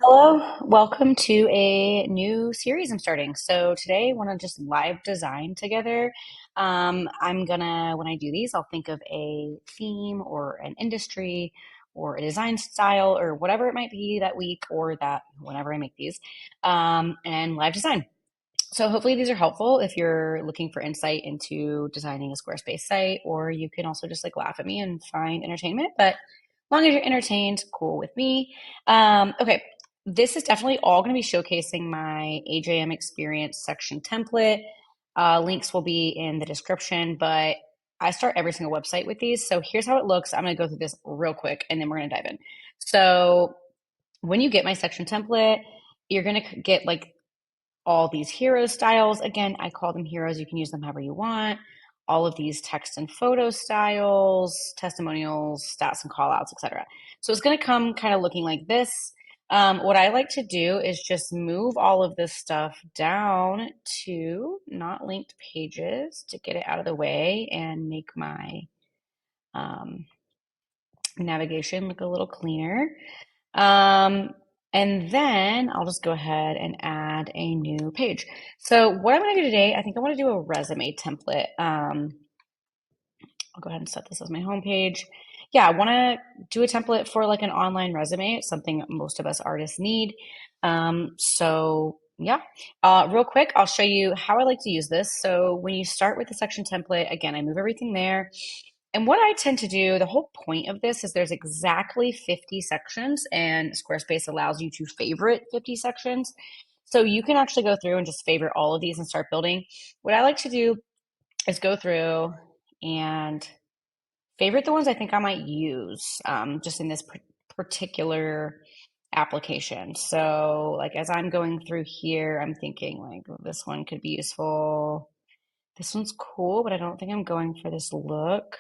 Hello, welcome to a new series I'm starting. So today I want to just live design together. I'm gonna, when I do these, I'll think of a theme or an industry or a design style or whatever it might be that week or that whenever I make these, and live design. So hopefully these are helpful if you're looking for insight into designing a Squarespace site, or you can also just like laugh at me and find entertainment. But as long as you're entertained, cool with me. Okay, this is definitely all going to be showcasing my AJM experience section template. Links will be in the description, but I start every single website with these. So here's how it looks. I'm going to go through this real quick and then we're going to dive in. So when you get my section template, you're going to get like all these hero styles. Again, I call them heroes. You can use them however you want. All of these text and photo styles, testimonials, stats and callouts, etc. So it's going to come kind of looking like this. What I like to do is just move all of this stuff down to not linked pages to get it out of the way and make my um, navigation look a little cleaner. Um, and then I'll just go ahead and add a new page. So what I'm going to do today, I think I want to do a resume template. I'll go ahead and set this as my home page. Yeah, I want to do a template for like an online resume. It's something most of us artists need. So yeah, real quick, I'll show you how I like to use this. So when you start with the section template, again, I move everything there. And what I tend to do, the whole point of this is there's exactly 50 sections, and Squarespace allows you to favorite 50 sections. So you can actually go through and just favorite all of these and start building. What I like to do is go through and favorite the ones I think I might use just in this particular application. So, like, as I'm going through here, I'm thinking, like, this one could be useful. This one's cool, but I don't think I'm going for this look.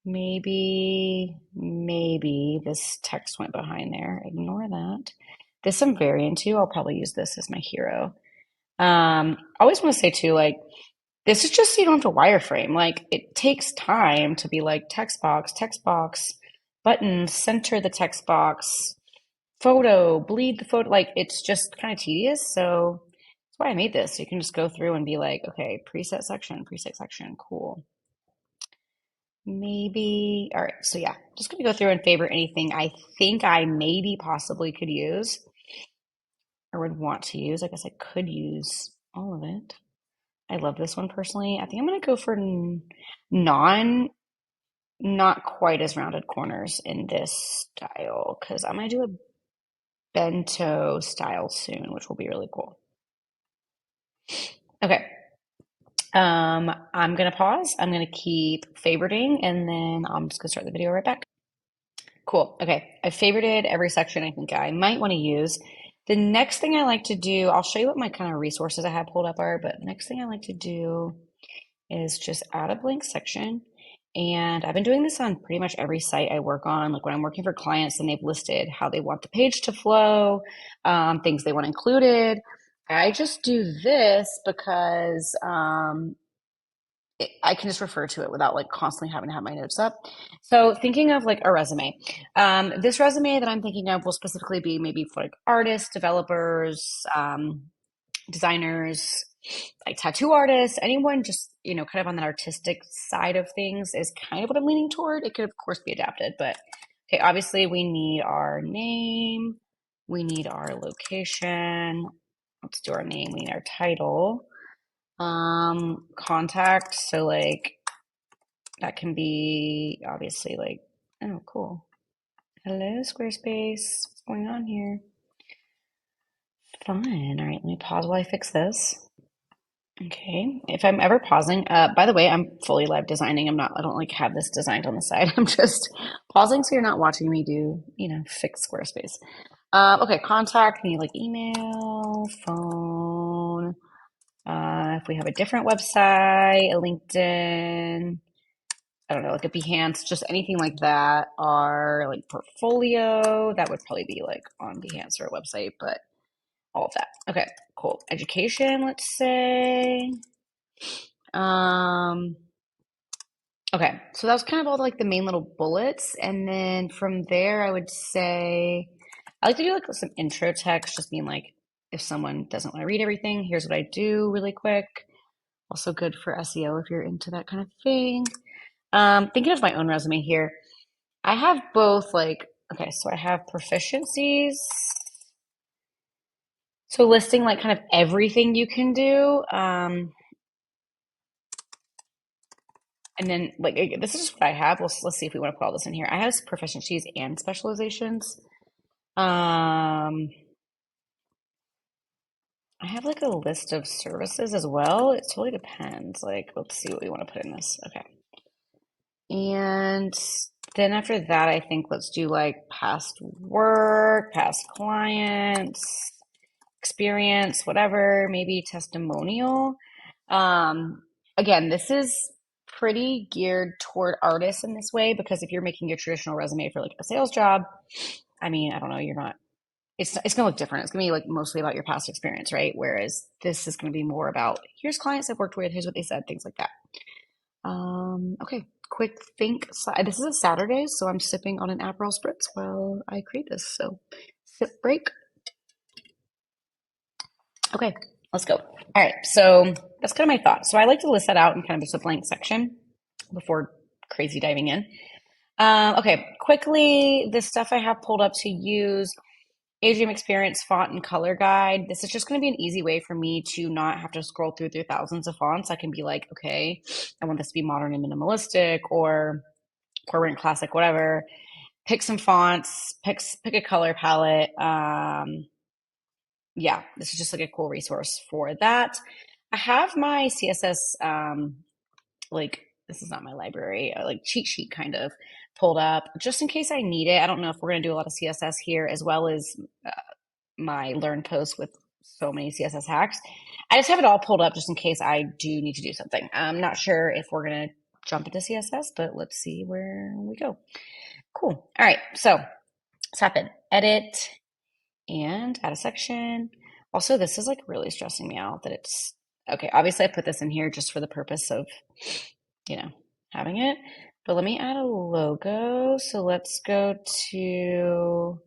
Maybe this text went behind there. Ignore that. This I'm very into. I'll probably use this as my hero. I always want to say too, like, this is just so you don't have to wireframe. Like, it takes time to be like text box, buttons, center the text box, photo, bleed the photo. Like, it's just kind of tedious. So that's why I made this. So you can just go through and be like, okay, preset section, cool. Maybe. All right. So yeah, just gonna go through and favorite anything I think I maybe possibly could use or would want to use. I guess I could use all of it. I love this one personally. I think I'm gonna go for non, not quite as rounded corners in this style because I'm gonna do a bento style soon, which will be really cool. Okay. I'm gonna pause. I'm gonna keep favoriting and then I'm just gonna start the video right back. Cool. Okay. I favorited every section I think I might want to use. The next thing I like to do, I'll show you what my kind of resources I have pulled up are, but next thing I like to do is just add a blank section. And I've been doing this on pretty much every site I work on. Like when I'm working for clients and they've listed how they want the page to flow, things they want included. I just do this because I can just refer to it without like constantly having to have my notes up. So thinking of like a resume, this resume that I'm thinking of will specifically be maybe for like artists, developers, designers, like tattoo artists, anyone just, kind of on that artistic side of things is kind of what I'm leaning toward. It could of course be adapted, but okay, obviously we need our name, we need our location. Let's do our name, we need our title. Contact, so like that can be obviously like, oh, cool. Hello, Squarespace. What's going on here? Fine. All right, let me pause while I fix this. Okay. If I'm ever pausing, by the way, I'm fully live designing. I don't like have this designed on the side. I'm just pausing so you're not watching me do, fix Squarespace. Okay, contact, we need like email, phone. If we have a different website, a LinkedIn, I don't know, like a Behance, just anything like that, are like portfolio. That would probably be like on Behance or a website, but all of that. Okay, cool. Education, let's say. Um, okay, so that was kind of all like the main little bullets. And then from there, I would say I like to do like some intro text, just being like, if someone doesn't want to read everything, here's what I do really quick. Also good for SEO if you're into that kind of thing. Thinking of my own resume here. I have both like, okay, so I have proficiencies. So listing like kind of everything you can do. And then like this is just what I have. Let's see if we want to put all this in here. I have proficiencies and specializations. Um, I have like a list of services as well. It totally depends. Like, let's see what we want to put in this. Okay. And then after that, I think let's do like past work, past clients, experience, whatever, maybe testimonial. Again, this is pretty geared toward artists in this way because if you're making your traditional resume for like a sales job, I mean, I don't know, you're not it's gonna look different. It's gonna be like mostly about your past experience, right? Whereas this is gonna be more about here's clients I've worked with, here's what they said, things like that. Okay, quick think. This is a Saturday, so I'm sipping on an Aperol Spritz while I create this. So sip break. Okay, let's go. All right, so that's kind of my thought. So I like to list that out in kind of just a blank section before crazy diving in. Okay, quickly, the stuff I have pulled up to use AJM Experience Font and Color Guide. This is just going to be an easy way for me to not have to scroll through thousands of fonts. I can be like, okay, I want this to be modern and minimalistic or current classic, whatever. Pick some fonts, pick a color palette. Yeah, this is just like a cool resource for that. I have my CSS, like, this is not my library, like cheat sheet kind of pulled up just in case I need it. I don't know if we're going to do a lot of CSS here as well as my learn post with so many CSS hacks. I just have it all pulled up just in case I do need to do something. I'm not sure if we're going to jump into CSS, but let's see where we go. Cool. All right. So let's tap in edit and add a section. Also, this is like really stressing me out that it's okay. Obviously, I put this in here just for the purpose of, having it. But let me add a logo. So let's go to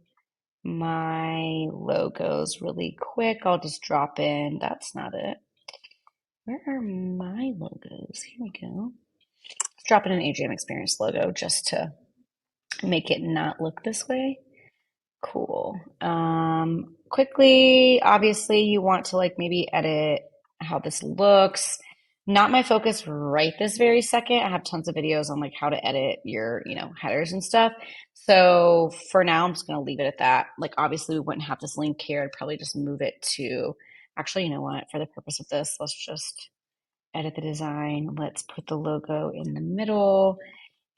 my logos really quick. I'll just drop in. That's not it. Where are my logos? Here we go. Let's drop in an AJM Experience logo just to make it not look this way. Cool. Quickly, obviously, you want to like maybe edit how this looks. Not my focus right this very second. I have tons of videos on like how to edit your, headers and stuff. So for now, I'm just going to leave it at that. Like, obviously, we wouldn't have this link here. I'd probably just move it to, actually, you know what? For the purpose of this, let's just edit the design. Let's put the logo in the middle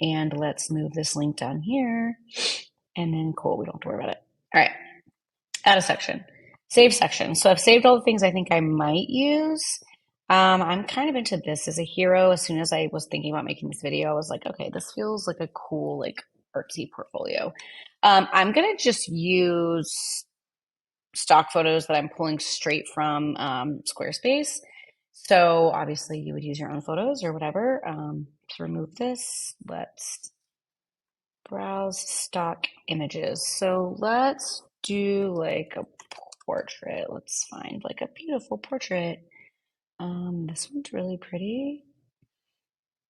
and let's move this link down here. And then cool, we don't have to worry about it. All right, add a section. Save section. So I've saved all the things I think I might use. I'm kind of into this as a hero. As soon as I was thinking about making this video, I was like, okay, this feels like a cool, like artsy portfolio. I'm gonna just use stock photos that I'm pulling straight from Squarespace. So obviously you would use your own photos or whatever. To remove this, let's browse stock images. So let's do like a portrait. Let's find like a beautiful portrait. This one's really pretty.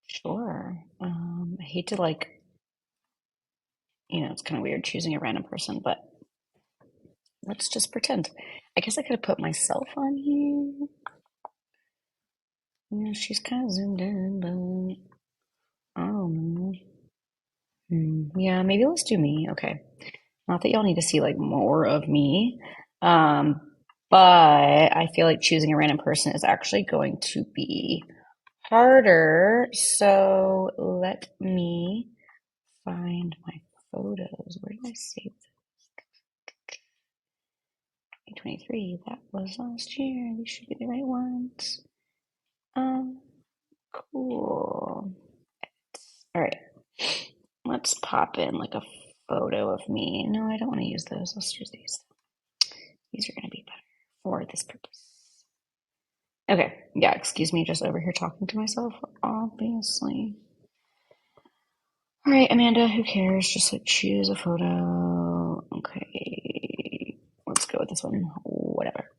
Sure. I hate to like, it's kind of weird choosing a random person, but let's just pretend. I guess I could have put myself on here. She's kind of zoomed in, but I don't know. Yeah, maybe let's do me. Okay. Not that y'all need to see like more of me. Um, but I feel like choosing a random person is actually going to be harder. So let me find my photos. Where did I save them? 2023. That was last year. These should be the right ones. Cool. All right. Let's pop in like a photo of me. No, I don't want to use those. Let's use these. These are going to be better for this purpose. Okay. Yeah, excuse me, just over here talking to myself, obviously. All right, Amanda, who cares? Just like choose a photo. Okay. with this one. Whatever.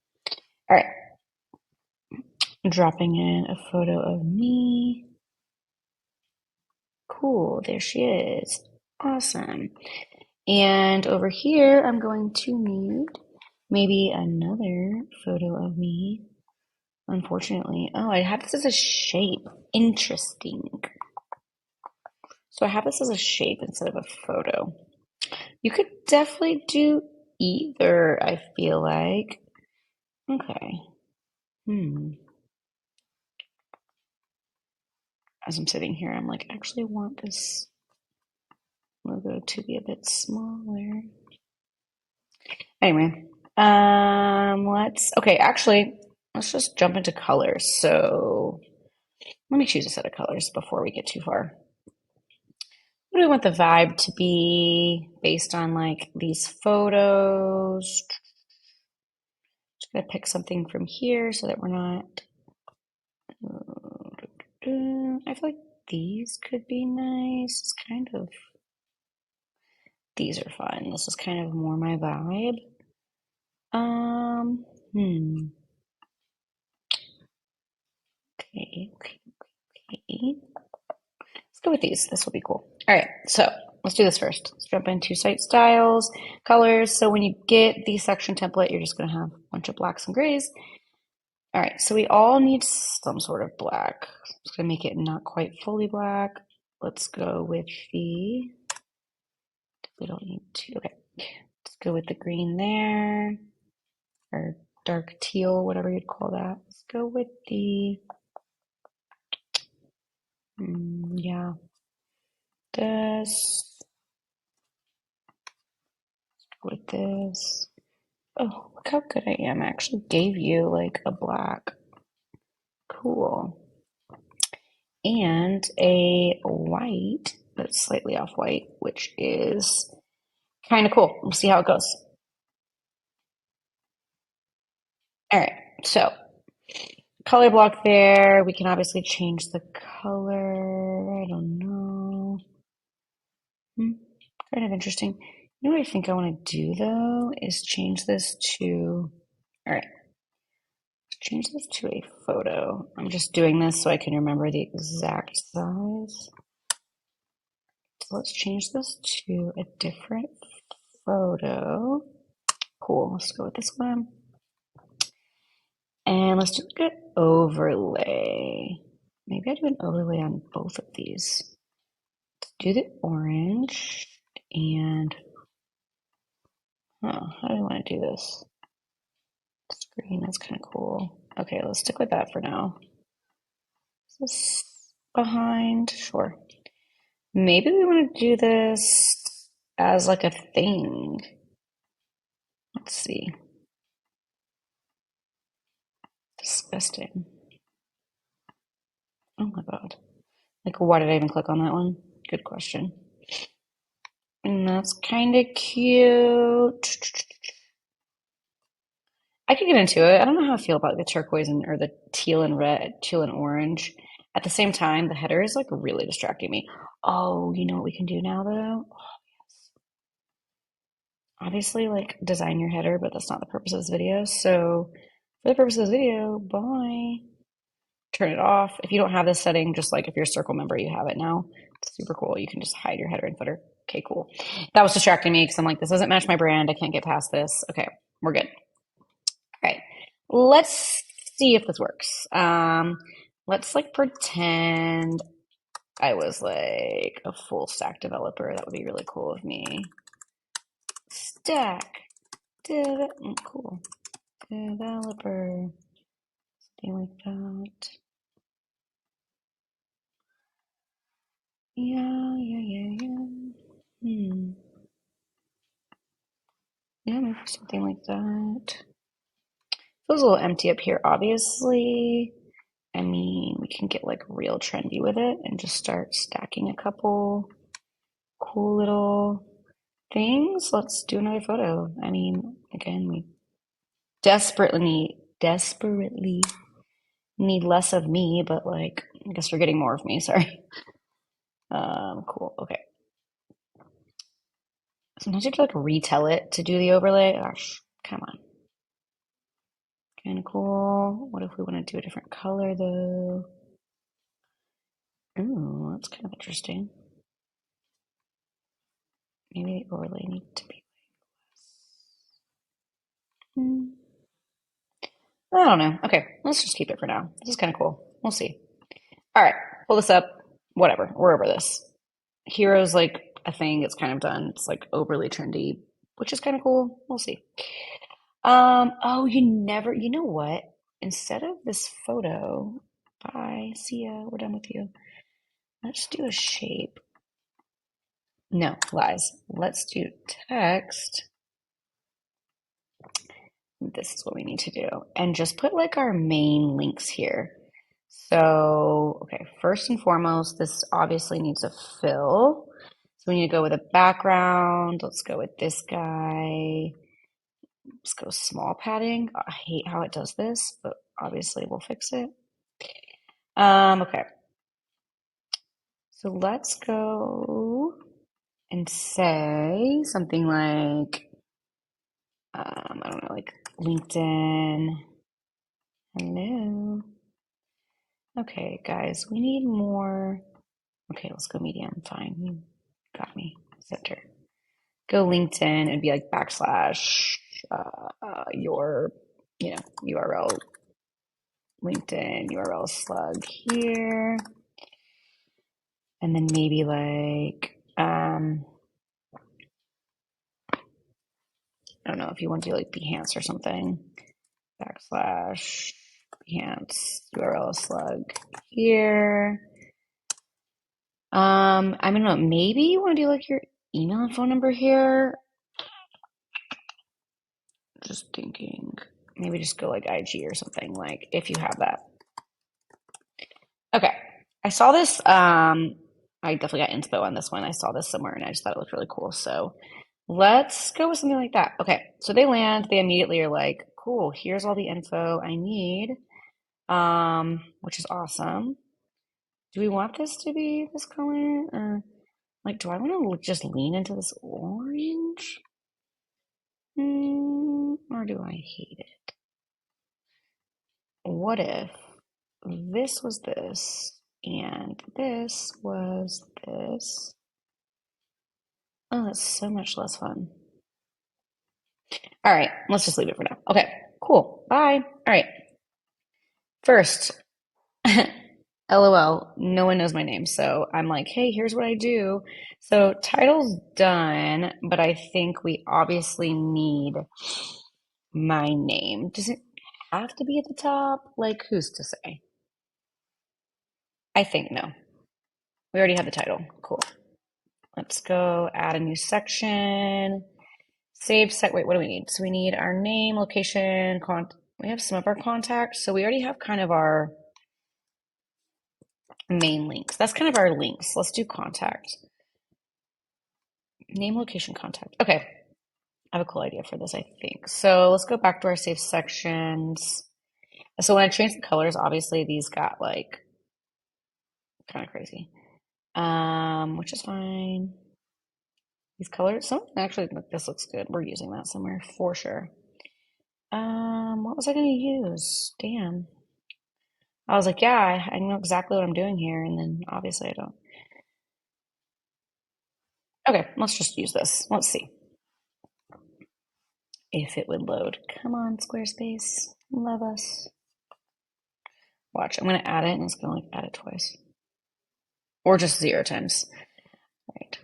All right. Dropping in a photo of me. Cool. There she is. Awesome. And over here, I'm going to need maybe another photo of me. Unfortunately. Oh, I have this as a shape. Interesting. So I have this as a shape instead of a photo. You could definitely do either, I feel like. Okay. As I'm sitting here, I'm like, I actually want this logo to be a bit smaller. Anyway, let's just jump into colors. So let me choose a set of colors before we get too far. What do we want the vibe to be based on like these photos? Just gonna pick something from here so that we're not. I feel like these could be nice. It's kind of. These are fun. This is kind of more my vibe. Um, hmm. Okay. Let's go with these. This will be cool. All right, so let's do this first. Let's jump into site styles, colors. So when you get the section template, you're just going to have a bunch of blacks and grays. All right, so we all need some sort of black. It's going to make it not quite fully black. Let's go with the, we don't need to, okay. Let's go with the green there, or dark teal, whatever you'd call that. Let's go with the, yeah, this. With this. Oh, look how good I am. I actually gave you like a black. Cool. And a white that's slightly off white, which is kind of cool. We'll see how it goes. All right, so color block there. We can obviously change the color. I don't know. Kind of interesting. You know what I think I want to do though is change this to, all right, change this to a photo. I'm just doing this so I can remember the exact size. So let's change this to a different photo. Cool, let's go with this one. And let's do an overlay. Maybe I do an overlay on both of these. Let's do the orange and, how do I want to do this? Green, that's kind of cool. Okay, let's stick with that for now. Is this behind? Sure. Maybe we want to do this as like a thing. Let's see. Disgusting. Oh my God. Like, why did I even click on that one? Good question. And that's kind of cute. I could get into it. I don't know how I feel about the turquoise and or the teal and red, teal and orange. At the same time, the header is like really distracting me. Oh, you know what we can do now though? Oh, yes. Obviously, like design your header, but that's not the purpose of this video. So for the purpose of this video, bye. Turn it off. If you don't have this setting, just like if you're a circle member, you have it now. It's super cool. You can just hide your header and footer. Okay, cool. That was distracting me because I'm like, this doesn't match my brand. I can't get past this. Okay, we're good. All right, let's see if this works. Let's like pretend I was like a full stack developer. That would be really cool of me. Stack cool developer, something like that. Yeah. Yeah, maybe something like that. Feels a little empty up here, obviously. I mean, we can get like real trendy with it and just start stacking a couple cool little things. Let's do another photo. I mean, again, we desperately need less of me, but like, I guess we're getting more of me. Sorry. Cool. Okay. Sometimes you have to like retell it to do the overlay. Gosh, come on. Kind of cool. What if we want to do a different color though? Ooh, that's kind of interesting. Maybe the overlay needs to be. I don't know. Okay, let's just keep it for now. This is kind of cool. We'll see. All right, pull this up. Whatever. We're over this. Hero's like a thing. It's kind of done. It's like overly trendy, which is kind of cool. We'll see. Oh, you know what? Instead of this photo, bye, see ya, we're done with you. Let's do a shape. No, lies. Let's do text. This is what we need to do. And just put like our main links here. So, okay, first and foremost, this obviously needs a fill. So we need to go with a background. Let's go with this guy. Let's go small padding. I hate how it does this, but obviously we'll fix it. Okay. So let's go and say something like, I don't know, like LinkedIn. Hello. Okay, guys, we need more. Okay, let's go medium. Fine. You got me. Center. Go LinkedIn and be like backslash your, URL, LinkedIn URL slug here. And then maybe like, I don't know if you want to do like Behance or something. Backslash Behance URL slug here. I don't know, maybe you want to do like your email and phone number here. Just thinking, maybe just go like IG or something, like if you have that. Okay, I saw this. I definitely got inspo on this one. I saw this somewhere and I just thought it looked really cool. So let's go with something like that. Okay, so they land, they immediately are like, cool, here's all the info I need, which is awesome. Do we want this to be this color? Or like, do I want to just lean into this orange? Or do I hate it? What if this was this and this was this? Oh, that's so much less fun. All right, let's just leave it for now. Okay, cool. Bye. All right. First, LOL, no one knows my name. So I'm like, hey, here's what I do. So title's done, but I think we obviously need my name. Does it have to be at the top? Like, who's to say? I think no. We already have the title. Cool. Let's go add a new section. Save set. Wait, what do we need? So we need our name, location, we have some of our contacts. So we already have kind of our main links. That's kind of our links. Let's do contact. Name, location, contact. Okay. I have a cool idea for this, I think. So let's go back to our save sections. So when I change the colors, obviously these got like kind of crazy. Which is fine. These colors, some actually, this looks good. We're using that somewhere for sure. What was I going to use? Damn. I was like, yeah, I know exactly what I'm doing here, and then obviously I don't. Okay, let's just use this. Let's see if it would load. Come on, Squarespace. Love us. Watch, I'm going to add it, and it's going to like add it twice. Or just 0 times. Right.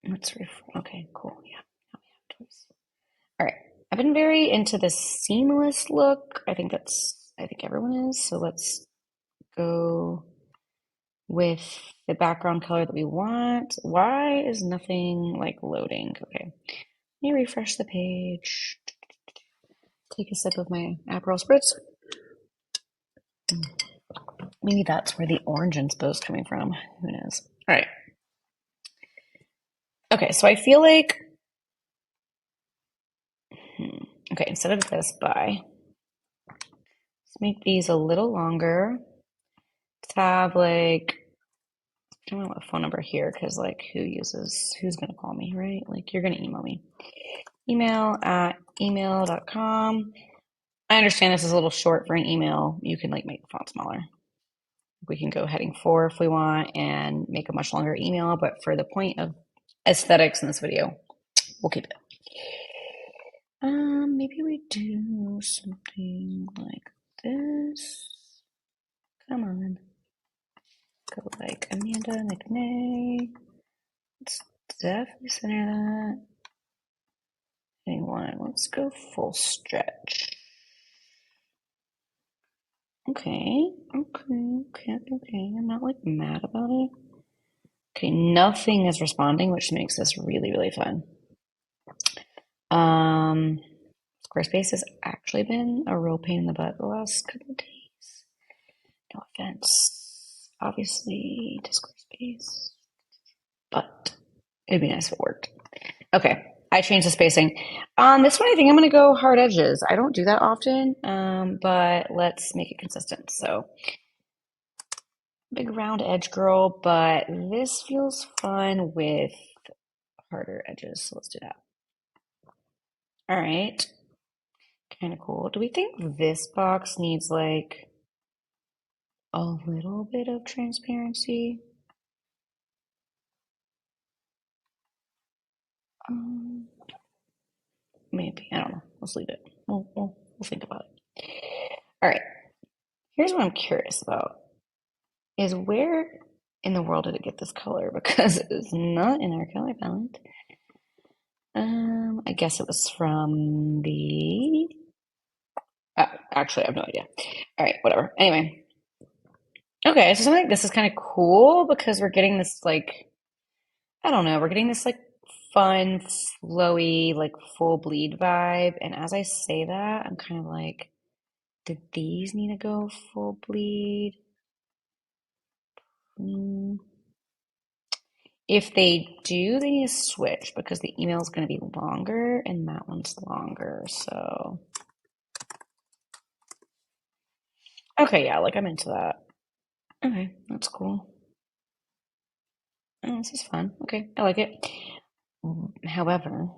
Let's okay, cool. Yeah, now we have twice. All right. I've been very into the seamless look. I think everyone is. So let's go with the background color that we want. Why is nothing like loading? Okay. Let me refresh the page. Take a sip of my Aperol Spritz. Maybe that's where the orange inspo is coming from. Who knows? All right. Okay, so I feel like, okay, instead of this, let's make these a little longer. Let's have like, I don't know what phone number here, because like who's going to call me, right? Like you're going to email me. Email at email.com. I understand this is a little short for an email. You can like make the font smaller. We can go heading 4 if we want and make a much longer email, but for the point of aesthetics in this video, we'll keep it. Maybe we do something like this. Come on. Go like Amanda McNay. Let's definitely center that. Heading 1. Let's go full stretch. Okay. I'm not like mad about it. Okay, nothing is responding, which makes this really, really fun. Squarespace has actually been a real pain in the butt the last couple of days. No offense, obviously, to Squarespace, but it'd be nice if it worked. Okay, I changed the spacing. On this one, I think I'm going to go hard edges. I don't do that often, but let's make it consistent. So, big round edge girl, but this feels fun with harder edges, so let's do that. All right, kind of cool. Do we think this box needs like a little bit of transparency? Maybe. I don't know. Let's leave it. We'll think about it. All right. Here's what I'm curious about is where in the world did it get this color? Because it's not in our color palette. I guess it was from the... actually, I have no idea. All right, whatever. Anyway. Okay, so something like this is kind of cool because we're getting this like, I don't know, we're getting this like fun, flowy, like full bleed vibe. And as I say that, I'm kind of like, did these need to go full bleed? If they do, they need to switch because the email is going to be longer and that one's longer. So, okay, yeah, like I'm into that. Okay, that's cool. Oh, this is fun. Okay, I like it. However,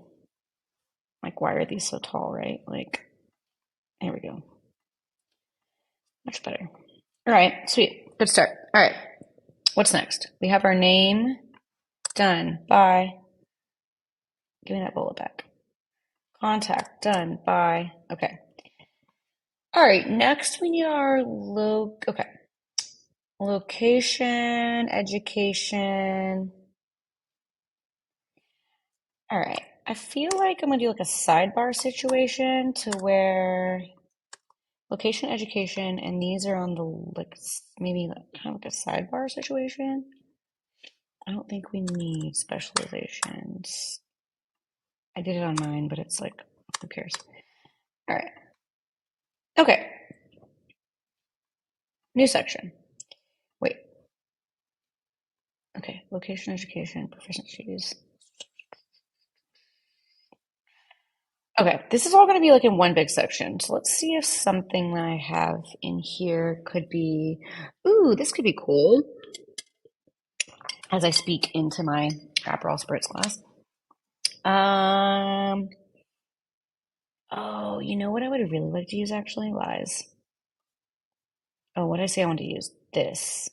like, why are these so tall, right? Like, there we go. Much better. All right, sweet. Good start. All right, what's next? We have our name. Done. Bye. Give me that bullet back. Contact. Done. Bye. Okay. All right, next we need our location, education. All right, I feel like I'm gonna do like a sidebar situation to where location, education, and these are on the like maybe like, kind of like a sidebar situation. I don't think we need specializations. I did it on mine, but it's like, who cares? All right. Okay. New section. Wait. Okay. Location, education, proficiencies. Okay. This is all going to be like in one big section. So let's see if something that I have in here could be, ooh, this could be cool as I speak into my Aperol Spritz glass. Oh, you know what I would really like to use actually? Lies. Oh, what did I say I wanted to use? This.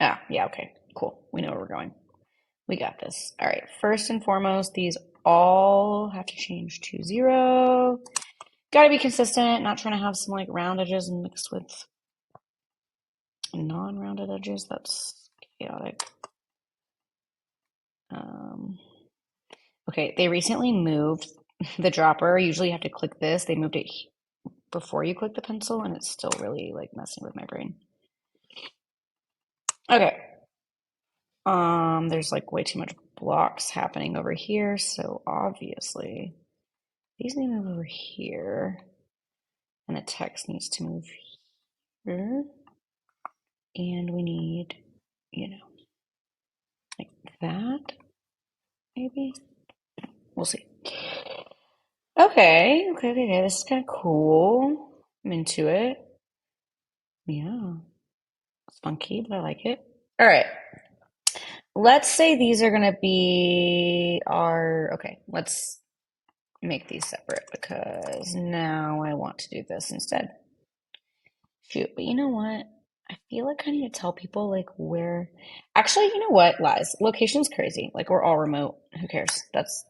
Ah, yeah, okay, cool. We know where we're going. We got this. All right, first and foremost, these all have to change to 0. Gotta be consistent, not trying to have some like round edges mixed with non-rounded edges. That's chaotic. Okay, they recently moved the dropper. Usually you have to click this. They moved it before you click the pencil, and it's still really like messing with my brain. Okay. There's like way too much blocks happening over here, so obviously these need to move over here, and the text needs to move here, and we need, you know, like that, maybe. We'll see. Okay, this is kind of cool. I'm into it. Yeah, it's funky, but I like it. All right. Let's say these are gonna be our, okay, let's make these separate because now I want to do this instead. Shoot, but you know what? I feel like I need to tell people like where. Actually, you know what? Lies. Location's crazy. Like we're all remote. Who cares? That's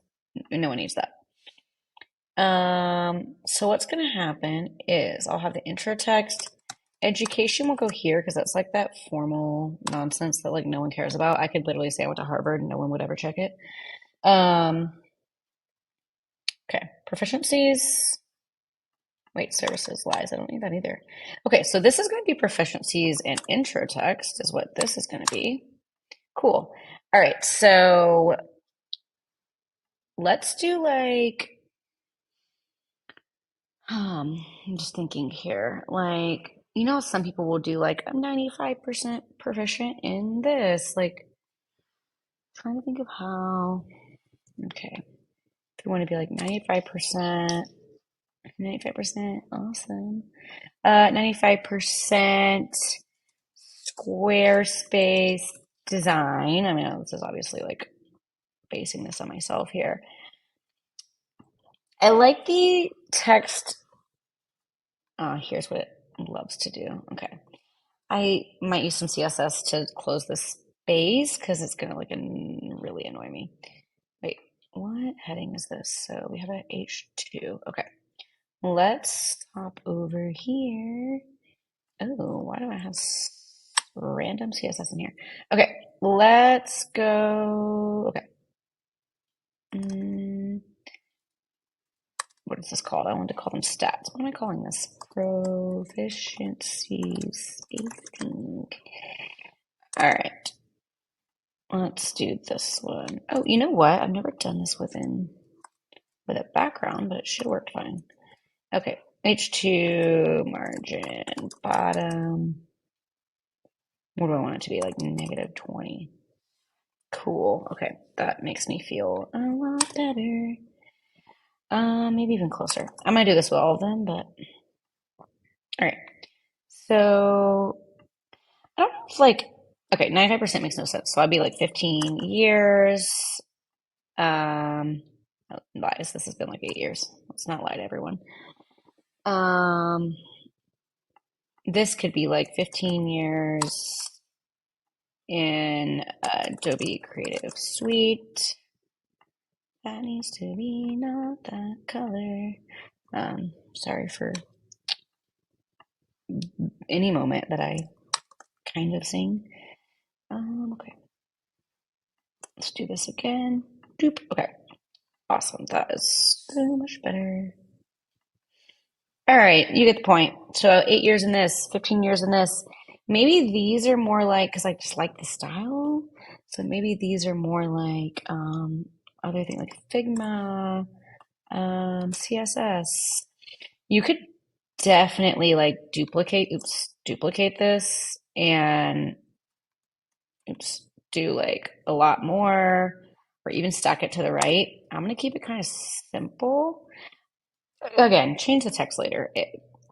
no one needs that. So what's gonna happen is I'll have the intro text. Education will go here because that's like that formal nonsense that like no one cares about. I could literally say I went to Harvard and no one would ever check it. Um, okay, proficiencies. Wait, services, lies. I don't need that either. Okay, so this is going to be proficiencies and intro text is what this is going to be. Cool. All right, so let's do like, I'm just thinking here, like, you know, some people will do like, I'm 95% proficient in this. Like, trying to think of how, okay, if you want to be like 95%, 95%, awesome. 95% Squarespace design. I mean, this is obviously like basing this on myself here. I like the text. Here's what it loves to do. Okay. I might use some CSS to close this space because it's going to like really annoy me. Wait, what heading is this? So we have a H2. Okay. Let's hop over here. Oh, why do I have random CSS in here? Okay, let's go. Okay. What is this called? I wanted to call them stats. What am I calling this? Proficiency spacing. All right. Let's do this one. Oh, you know what? I've never done this with a background, but it should work fine. Okay. H2 margin bottom. What do I want it to be? Like -20. Cool. Okay. That makes me feel a lot better. Maybe even closer. I might do this with all of them, but all right. So I don't know if like okay, 95% makes no sense. So I'd be like 15 years. Lies. This has been like 8 years. Let's not lie to everyone. Um, this could be like 15 years in Adobe Creative Suite. That needs to be not that color. Sorry for any moment that I kind of sing. Okay. Let's do this again. Doop. Okay. Awesome. That is so much better. All right, you get the point. So 8 years in this, 15 years in this. Maybe these are more like, because I just like the style. So maybe these are more like other things like Figma, CSS. You could definitely like duplicate this and do like a lot more or even stack it to the right. I'm gonna keep it kind of simple. Again, change the text later.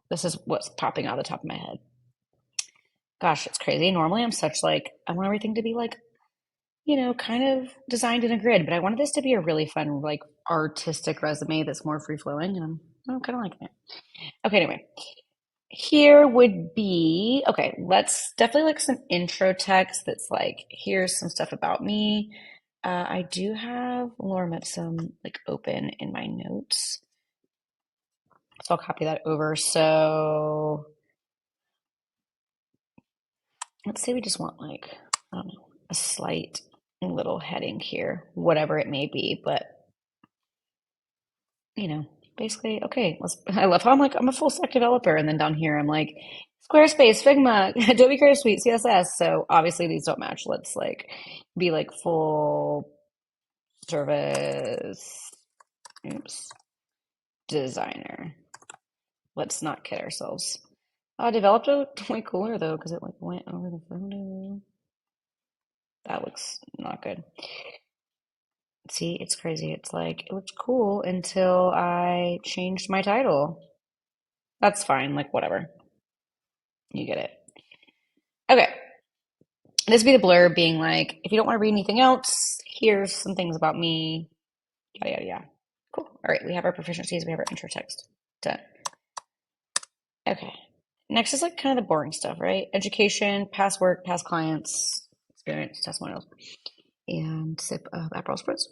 This is what's popping out of the top of my head. Gosh, it's crazy. Normally I'm such like I want everything to be like, kind of designed in a grid, but I wanted this to be a really fun, like artistic resume that's more free flowing, and I'm kind of liking it. Okay, anyway. Here would be, okay, let's definitely like some intro text that's like, here's some stuff about me. I do have Lorem Ipsum like open in my notes. So I'll copy that over. So let's say we just want like, I don't know, a slight little heading here, whatever it may be, but basically, okay, I love how I'm a full stack developer. And then down here, I'm like, Squarespace, Figma, Adobe Creative Suite, CSS. So obviously these don't match. Let's like be like full service, oops, designer. Let's not kid ourselves. Developed it way cooler though, because it like went over the photo. That looks not good. See, it's crazy. It's like, it looked cool until I changed my title. That's fine, like whatever. You get it. Okay. This would be the blurb being like, if you don't want to read anything else, here's some things about me, yada, yada, yada. Cool. All right, we have our proficiencies, we have our intro text. Done. Okay. Next is like kind of the boring stuff, right? Education, past work, past clients, experience, testimonials, and sip of Aperol Spritz.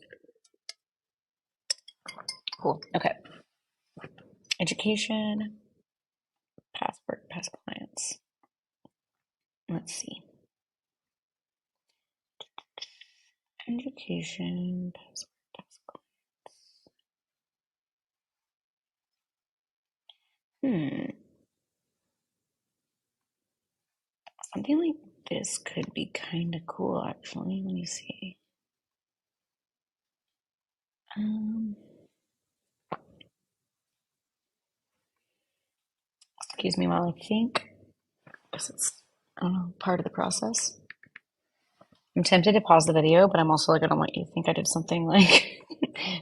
Cool. Okay. Education, past work, past clients. Let's see. Education, past work, past clients. Something like this could be kind of cool, actually. Let me see. Um, Excuse me while I think. I guess it's, I don't know, part of the process. I'm tempted to pause the video, but I'm also like, I don't want you to think I did something like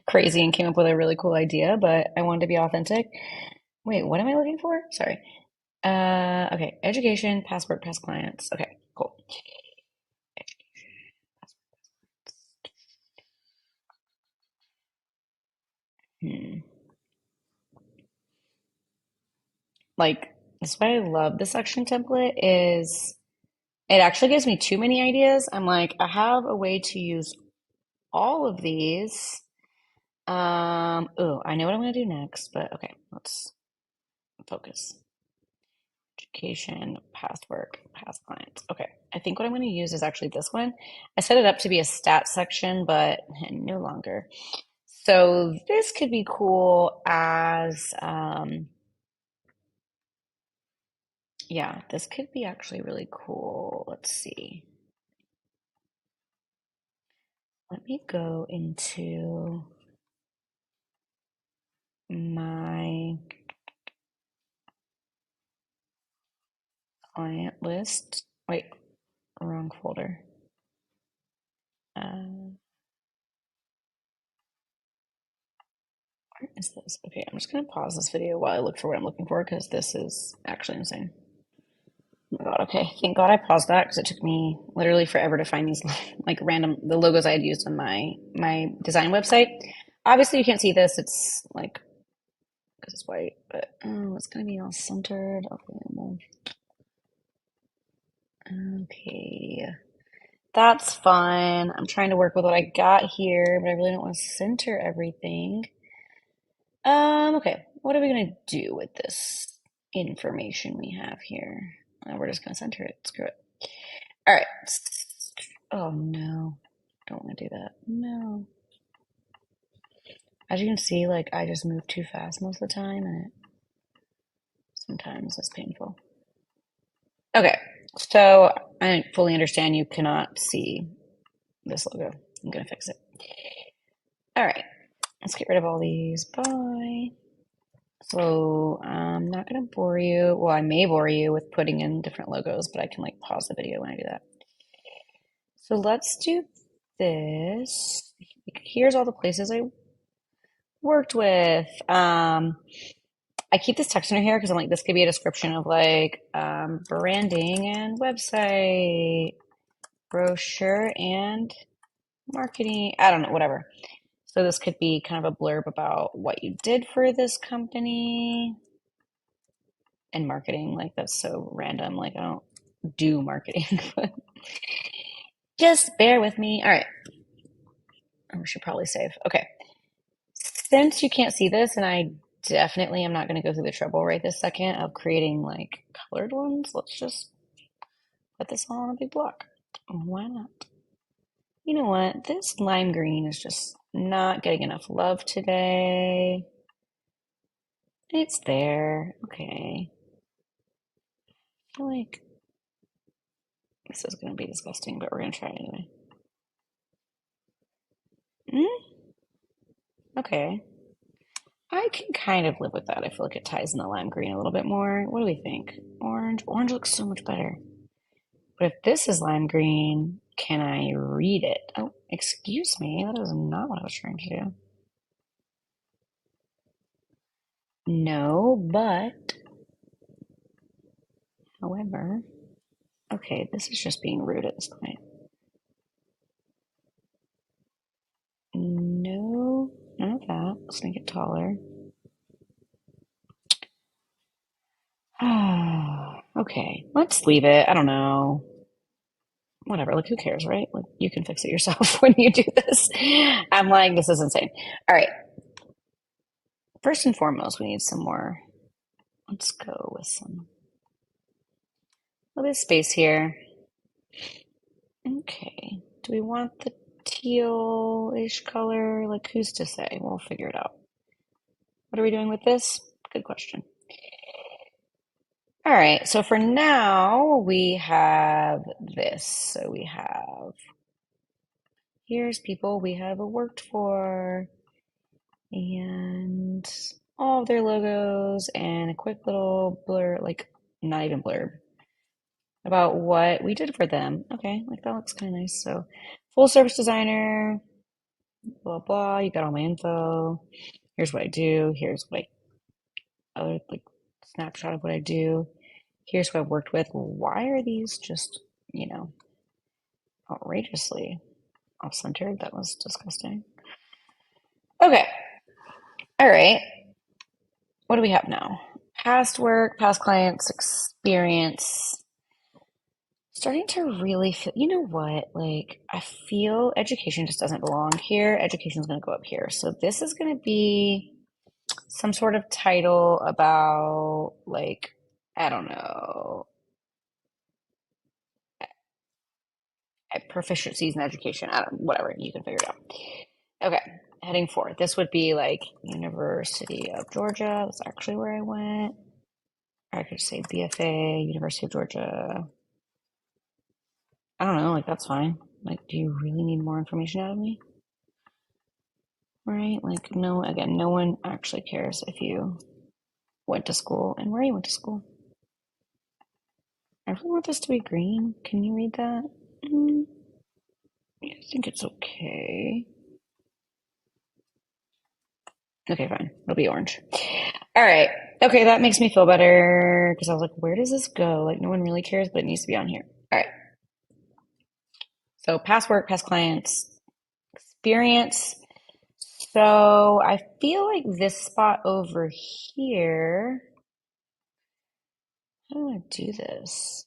crazy and came up with a really cool idea, but I wanted to be authentic. Wait, what am I looking for? Sorry. Okay. Education, past work, past clients. Okay, cool. Hmm. Like, that's why I love the section template is it actually gives me too many ideas. I'm like, I have a way to use all of these. Oh, I know what I'm gonna do next, but okay, let's focus. Education, past work, past clients. Okay, I think what I'm gonna use is actually this one. I set it up to be a stat section, but no longer. So this could be cool as, yeah, this could be actually really cool. Let's see. Let me go into my client list. Wait, wrong folder. Where is this? Okay, I'm just gonna pause this video while I look for what I'm looking for because this is actually insane. Oh my God, okay. Thank God I paused that because it took me literally forever to find these like random the logos I had used on my design website. Obviously you can't see this, it's like because it's white, but oh, it's gonna be all centered. Okay. That's fine. I'm trying to work with what I got here, but I really don't want to center everything. Okay. What are we gonna do with this information we have here? We're just gonna center it. Screw it. All right. Oh no. Don't want to do that. No. As you can see, like I just move too fast most of the time, and it sometimes it's painful. Okay. So I fully understand you cannot see this logo. I'm gonna fix it. All right. Let's get rid of all these. Bye. So I'm not going to bore you. Well, I may bore you with putting in different logos, but I can like pause the video when I do that. So let's do this. Here's all the places I worked with. I keep this text in here because I'm like, this could be a description of like branding and website, brochure and marketing. I don't know, whatever. So this could be kind of a blurb about what you did for this company and marketing. Like that's so random. Like I don't do marketing, but just bear with me. All right. We should probably save. Okay. Since you can't see this, and I definitely am not going to go through the trouble right this second of creating like colored ones, let's just put this all on a big block. Why not? You know what? This lime green is just not getting enough love today. It's there. Okay. I feel like this is going to be disgusting, but we're going to try it anyway. Okay. I can kind of live with that. I feel like it ties in the lime green a little bit more. What do we think? Orange. Orange looks so much better. But if this is lime green, can I read it? Oh, excuse me. That is not what I was trying to do. No, but however, okay, this is just being rude at this point. No, none of that. Let's make it taller. Okay, let's leave it. I don't know. Whatever, like who cares, right? Like you can fix it yourself when you do this. I'm like, this is insane. All right, first and foremost, we need some more. Let's go with some a little bit of space here. Okay, do we want the teal-ish color? Like who's to say? We'll figure it out. What are we doing with this? Good question. All right, so for now, we have this. So we have, here's people we have worked for, and all of their logos, and a quick little blur, like not even blurb, about what we did for them. Okay, like that looks kind of nice. So, full service designer, blah blah. You got all my info. Here's what I do. Here's what I other like snapshot of what I do. Here's who I've worked with. Why are these just, outrageously off-centered? That was disgusting. Okay. All right. What do we have now? Past work, past clients, experience. Starting to really feel, you know what? Like, I feel education just doesn't belong here. Education is going to go up here. So this is going to be some sort of title about, like, I don't know, proficiencies in education. I don't, whatever. You can figure it out. Okay, heading forward. This would be like University of Georgia. That's actually where I went. Or I could say BFA, University of Georgia. I don't know, like that's fine. Like, do you really need more information out of me? Right? Like, no, again, no one actually cares if you went to school and where you went to school. I really want this to be green. Can you read that? Yeah, I think it's okay. Okay, fine. It'll be orange. All right. Okay, that makes me feel better because I was like, where does this go? Like, no one really cares, but it needs to be on here. All right. So, past work, past clients, experience. So, I feel like this spot over here, how do I do this?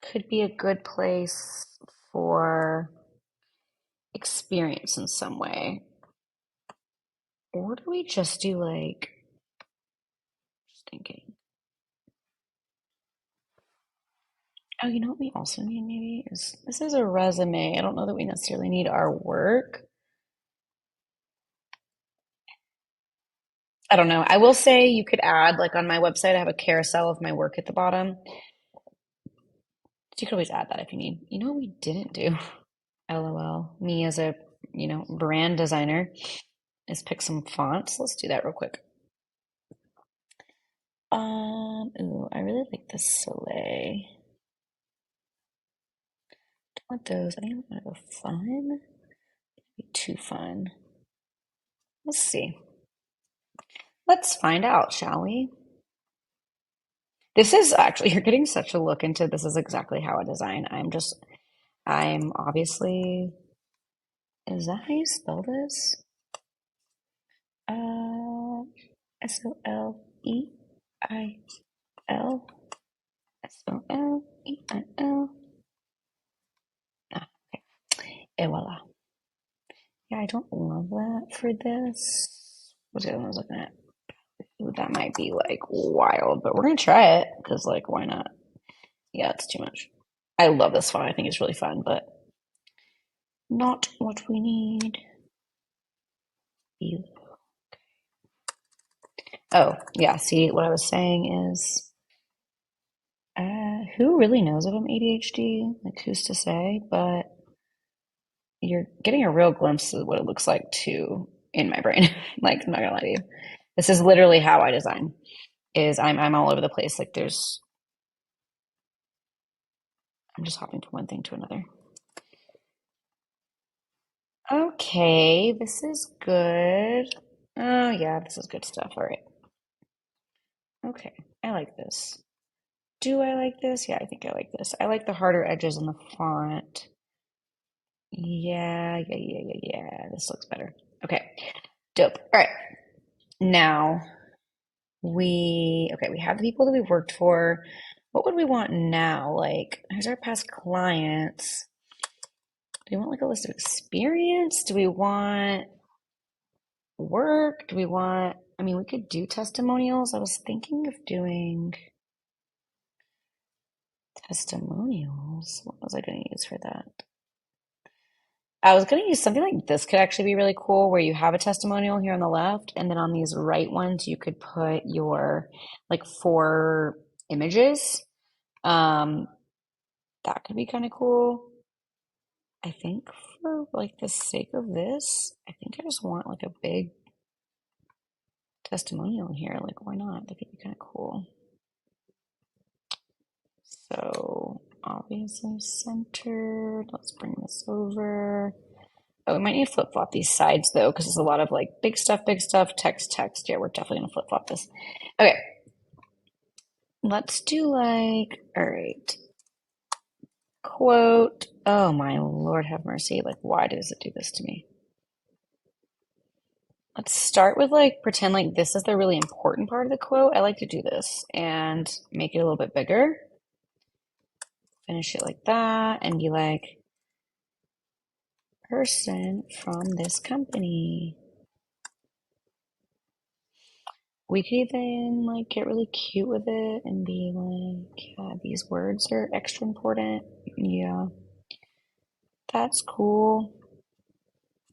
Could be a good place for experience in some way. Or do we just do like, just thinking. Oh, you know what we also need maybe is this is a resume. I don't know that we necessarily need our work. I don't know. I will say you could add, like on my website, I have a carousel of my work at the bottom. So you could always add that if you need. You know what we didn't do? LOL. Me as a, brand designer is pick some fonts. Let's do that real quick. Ooh, I really like the Soleil. Don't want those. I think I'm gonna go fun. Be too fun. Let's see. Let's find out, shall we? This is actually, you're getting such a look into this is exactly how I design. I'm obviously, is that how you spell this? Soleil. Soleil. Ah, okay. Et voila. Yeah, I don't love that for this. What's the other one I was looking at? Ooh, that might be like wild, but we're gonna try it because, like, why not? Yeah, it's too much. I love this font. I think it's really fun, but not what we need. Oh, yeah. See, what I was saying is, who really knows if I'm ADHD? Like, who's to say? But you're getting a real glimpse of what it looks like too in my brain. Like, I'm not gonna lie to you. This is literally how I design. Is I'm all over the place. Like, I'm just hopping from one thing to another. Okay, this is good. Oh yeah, this is good stuff. All right. Okay, I like this. Do I like this? Yeah, I think I like this. I like the harder edges on the font. Yeah. This looks better. Okay, dope. All right, now we have the people that we've worked for. What would we want now? Like, here's our past clients. Do we want like a list of experience? Do we want work? Do we want, I mean, we could do testimonials. I was thinking of doing testimonials. What was I going to use for that? I was going to use something like this could actually be really cool where you have a testimonial here on the left, and then on these right ones, you could put your like four images. Um, that could be kind of cool. I think for like the sake of this, I think I just want like a big testimonial in here. Like, why not? That could be kind of cool. So obviously centered. Let's bring this over. Oh, we might need to flip-flop these sides though, because there's a lot of like big stuff, text, text. Yeah, we're definitely gonna flip-flop this. Okay, let's do like, all right, quote. Oh my Lord, have mercy. Like, why does it do this to me? Let's start with like, pretend like this is the really important part of the quote. I like to do this and make it a little bit bigger. Finish it like that and be like, person from this company. We could even like get really cute with it and be like, yeah, these words are extra important. Yeah, that's cool.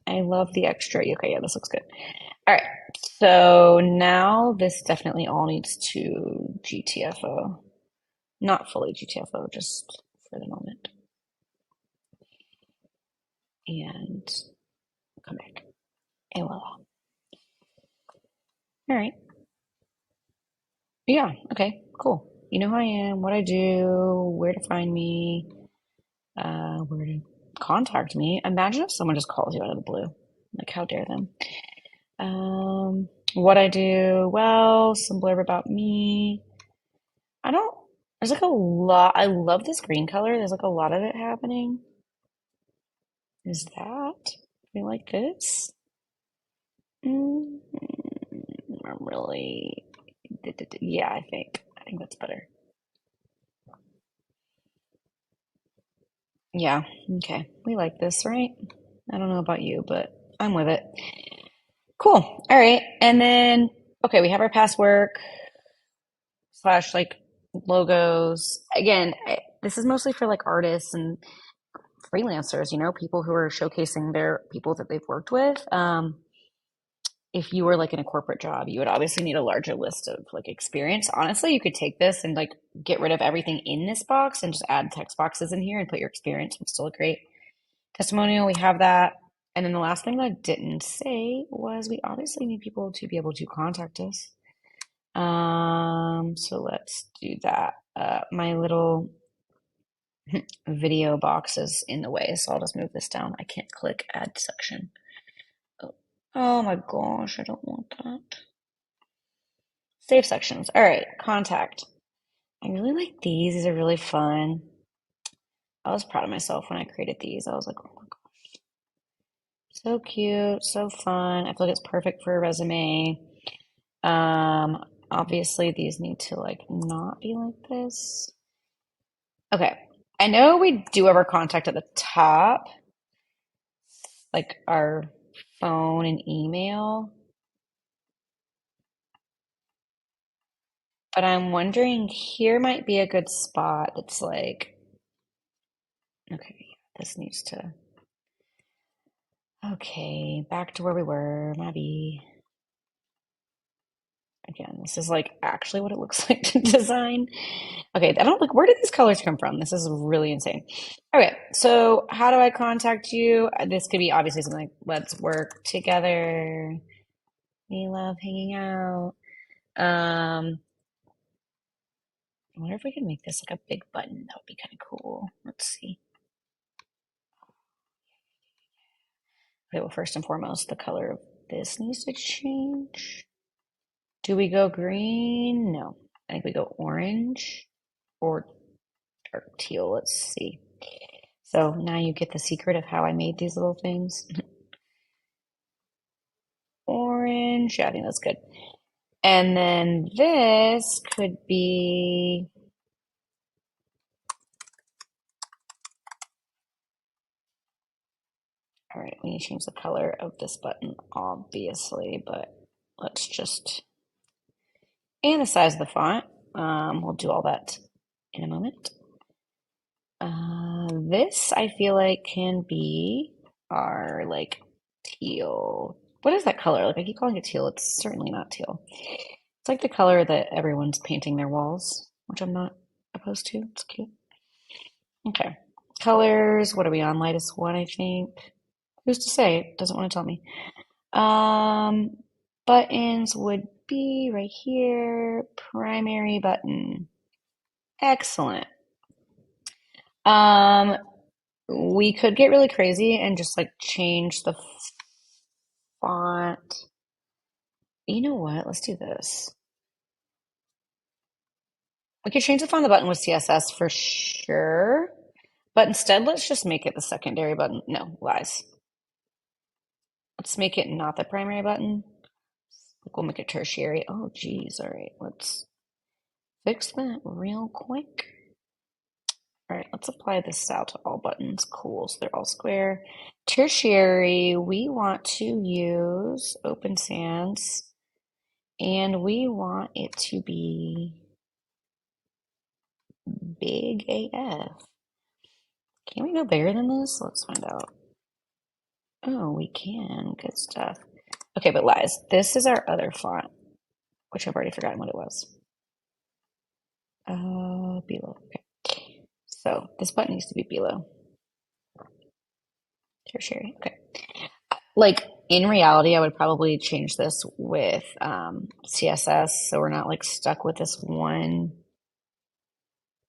I love the extra. Okay, yeah, this looks good. All right, so now this definitely all needs to GTFO. Not fully GTFO, just for the moment. And come back. And voila. All right. Yeah, okay, cool. You know who I am, what I do, where to find me, where to contact me. Imagine if someone just calls you out of the blue. Like, how dare them? What I do, well, some blurb about me. I don't, there's like a lot. I love this green color. There's like a lot of it happening. Is that, you like this? Mm, I'm really, yeah, I think that's better. Yeah, okay. We like this, right? I don't know about you, but I'm with it. Cool. All right. And then, okay, we have our past work slash like logos. Again, this is mostly for like artists and freelancers, people who are showcasing their people that they've worked with. If you were like in a corporate job, you would obviously need a larger list of like experience. Honestly, you could take this and like get rid of everything in this box and just add text boxes in here and put your experience. It would still look great. Testimonial, we have that. And then the last thing that I didn't say was we obviously need people to be able to contact us. So let's do that. My little video box is in the way, so I'll just move this down. I can't click add section. Oh, oh my gosh, I don't want that. Save sections. All right, contact. I really like these. These are really fun. I was proud of myself when I created these. I was like, oh my gosh, so cute, so fun. I feel like it's perfect for a resume. Obviously these need to like not be like this. Okay. I know we do have our contact at the top, like our phone and email, but I'm wondering here might be a good spot that's like, okay, this needs to, okay, back to where we were, maybe. Again, this is like actually what it looks like to design. Okay, I don't like where did these colors come from? This is really insane. Okay, so how do I contact you? This could be obviously something like let's work together. We love hanging out. I wonder if we can make this like a big button. That would be kind of cool. Let's see. Okay, well, first and foremost, the color of this needs to change. Do we go green? No. I think we go orange or dark teal. Let's see. So now you get the secret of how I made these little things. orange. Yeah, I think that's good. And then this could be, all right, we need to change the color of this button, obviously, but let's just, and the size of the font. We'll do all that in a moment. This I feel like can be our like teal. What is that color? Like I keep calling it teal. It's certainly not teal. It's like the color that everyone's painting their walls, which I'm not opposed to. It's cute. Okay. Colors. What are we on? Lightest one, I think. Who's to say? It doesn't want to tell me. Um, Buttons would be right here. Primary button. Excellent. Um, we could get really crazy and just like change the font. You know what? Let's do this. We could change the font of the button with CSS for sure, but instead let's just make it the secondary button. No, lies. Let's make it not the primary button. Like we'll make it tertiary. Oh, geez. All right, let's fix that real quick. All right, let's apply this style to all buttons. Cool, so they're all square. Tertiary, we want to use Open Sans, and we want it to be big AF. Can we go bigger than this? Let's find out. Oh, we can. Good stuff. Okay, but lies. This is our other font, which I've already forgotten what it was. Below. Okay. So this button needs to be below. Tertiary. Okay. Like in reality, I would probably change this with CSS so we're not like stuck with this one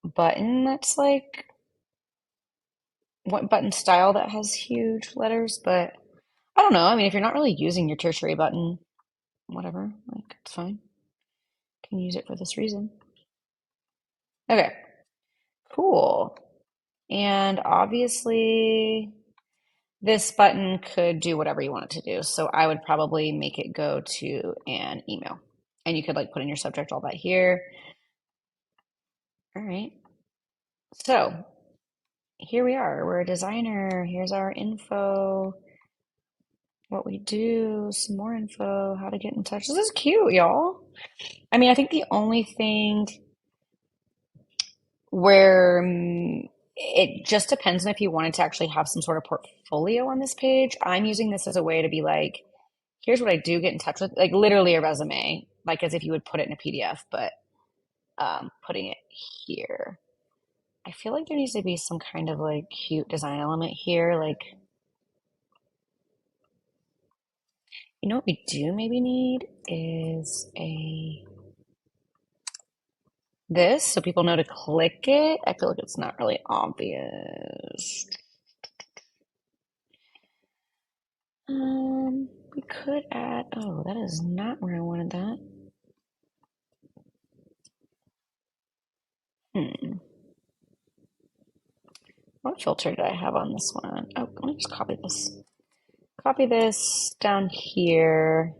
button that's like one button style that has huge letters, but I don't know. I mean, if you're not really using your tertiary button, whatever, like it's fine. Can use it for this reason. Okay, cool. And obviously, this button could do whatever you want it to do. So I would probably make it go to an email. And you could like put in your subject, all that here. All right. So here we are. We're a designer. Here's our info, what we do, some more info, how to get in touch. This is cute, y'all. I mean, I think the only thing where it just depends on if you wanted to actually have some sort of portfolio on this page. I'm using this as a way to be like, here's what I do get in touch with, like literally a resume, like as if you would put it in a PDF, but putting it here. I feel like there needs to be some kind of like cute design element here. Like, you know what we do maybe need is a this so people know to click it. I feel like it's not really obvious. We could add, oh, that is not where I wanted that. Hmm. What filter did I have on this one? Oh, let me just copy this. Copy this down here.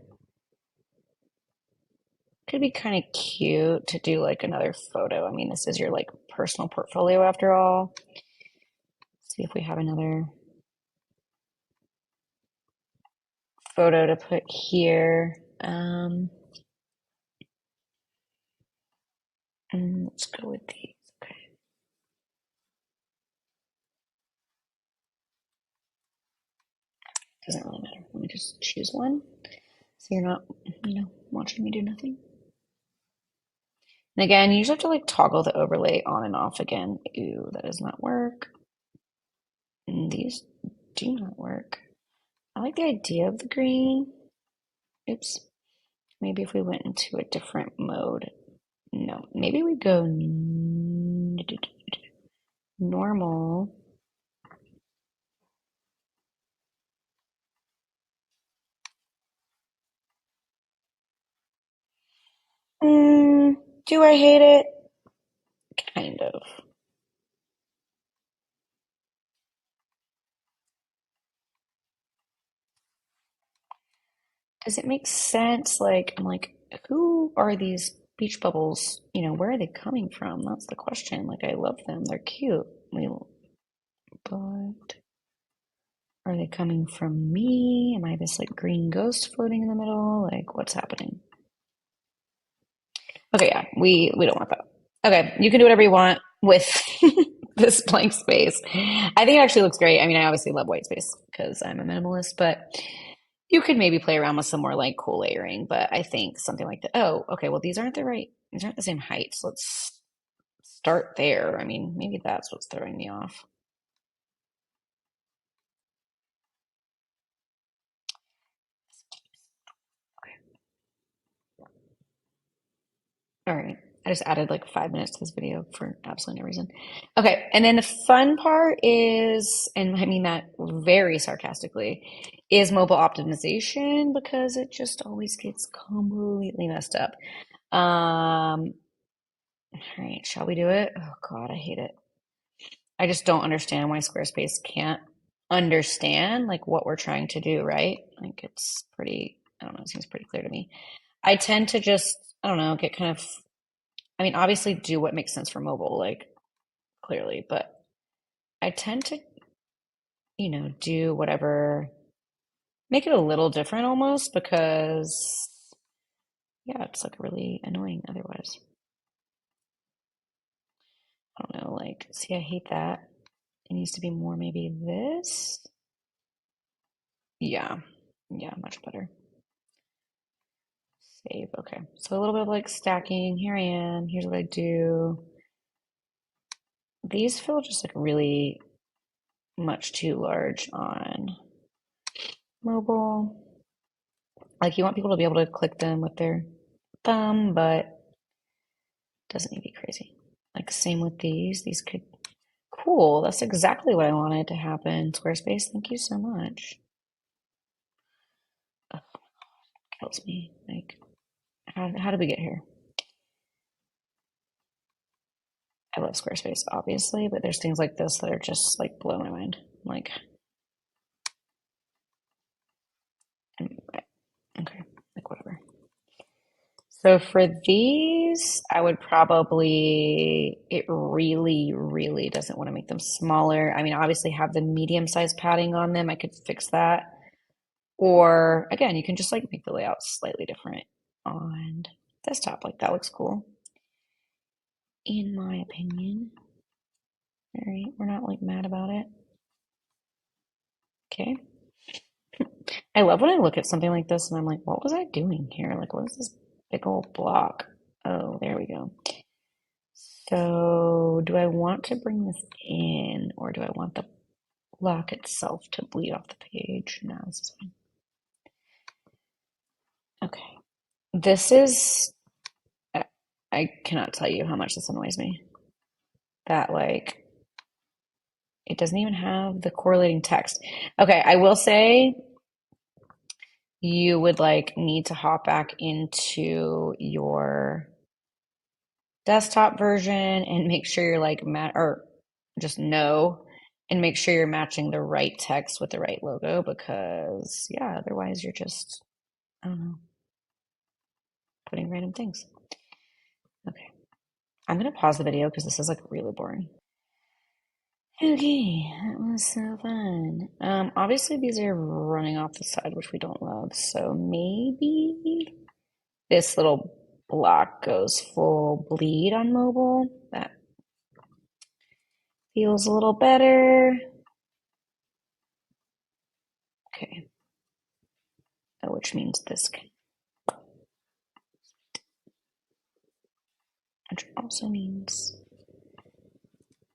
Could be kind of cute to do like another photo. I mean, this is your like personal portfolio after all. See if we have another photo to put here. Let's go with these. Okay. Doesn't really matter. Let me just choose one. So you're not, watching me do nothing. And again, you usually have to like toggle the overlay on and off again. Ew, that does not work. And these do not work. I like the idea of the green. Oops. Maybe if we went into a different mode. No, maybe we go normal. Do I hate it? Kind of. Does it make sense? Like, I'm like, who are these beach bubbles? You know, where are they coming from? That's the question. Like, I love them. They're cute. But are they coming from me? Am I this like green ghost floating in the middle? Like, what's happening? Okay, yeah, we don't want that. Okay, you can do whatever you want with this blank space. I think it actually looks great. I mean, I obviously love white space because I'm a minimalist, but you could maybe play around with some more like cool layering. But I think something like that. Oh, okay. Well, these aren't the same height. So let's start there. I mean, maybe that's what's throwing me off. All right. I just added like 5 minutes to this video for absolutely no reason. Okay. And then the fun part is, and I mean that very sarcastically, is mobile optimization because it just always gets completely messed up. All right. Shall we do it? Oh God, I hate it. I just don't understand why Squarespace can't understand like what we're trying to do, right? Like it's pretty, I don't know, it seems pretty clear to me. I tend to just, I don't know, get kind of I mean, obviously do what makes sense for mobile, like clearly, but I tend to, do whatever, make it a little different almost because, yeah, it's like really annoying otherwise. I don't know, like, see, I hate that. It needs to be more maybe this. Yeah, yeah, much better. Save, okay. So a little bit of like stacking. Here I am. Here's what I do. These feel just like really much too large on mobile. Like you want people to be able to click them with their thumb, but it doesn't need to be crazy. Like same with these. These could cool. That's exactly what I wanted to happen. Squarespace, thank you so much. Ugh, kills me. Like how did we get here? I love Squarespace, obviously, but there's things like this that are just like blow my mind. Like, okay, like whatever. So for these, I would probably, it really, really doesn't want to make them smaller. I mean, obviously have the medium size padding on them. I could fix that. Or again, you can just like make the layout slightly different on desktop. Like that looks cool, in my opinion. All right, we're not like mad about it. Okay. I love when I look at something like this and I'm like, what was I doing here? Like, what is this big old block? Oh, there we go. So, do I want to bring this in or do I want the block itself to bleed off the page? No, this is fine. Okay. This is, I cannot tell you how much this annoys me. That, like, it doesn't even have the correlating text. Okay, I will say you would like need to hop back into your desktop version and make sure you're like or just know and make sure you're matching the right text with the right logo because yeah, otherwise you're just I don't know, putting random things. Okay. I'm gonna pause the video because this is like really boring. Okay, that was so fun. Obviously these are running off the side, which we don't love, so maybe this little block goes full bleed on mobile. That feels a little better. Okay, which means this can, which also means,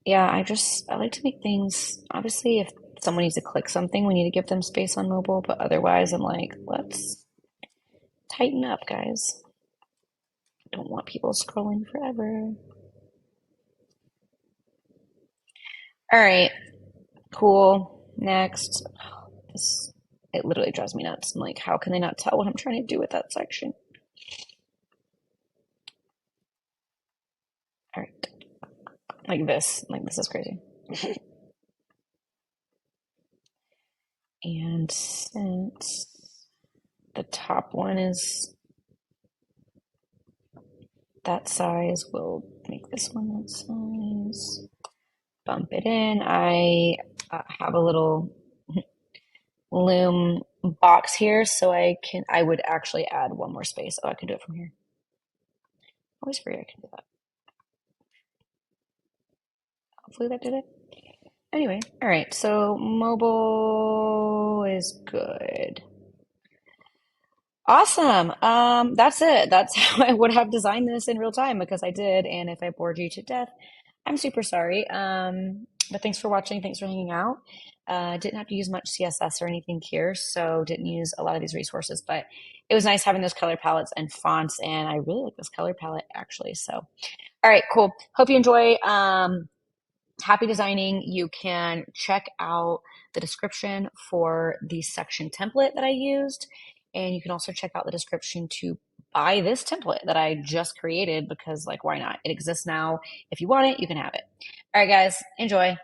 yeah, I like to make things, obviously, if someone needs to click something, we need to give them space on mobile, but otherwise, I'm like, let's tighten up, guys. Don't want people scrolling forever. All right, cool. Next. This, it literally drives me nuts. I'm like, how can they not tell what I'm trying to do with that section? All right. Like this is crazy. And since the top one is that size. We'll make this one that size. Bump it in. I have a little loom box here, so I would actually add one more space. Oh, I can do it from here. Always forget I can do that. Hopefully that did it. Anyway, all right, so mobile is good. Awesome. That's it. That's how I would have designed this in real time because I did. And if I bored you to death, I'm super sorry. But thanks for watching. Thanks for hanging out. Didn't have to use much CSS or anything here, so didn't use a lot of these resources, but it was nice having those color palettes and fonts, and I really like this color palette actually. So, all right, cool. Hope you enjoy. Happy designing. You can check out the description for the section template that I used. And you can also check out the description to buy this template that I just created because, like, why not? It exists now. If you want it, you can have it. All right, guys, enjoy.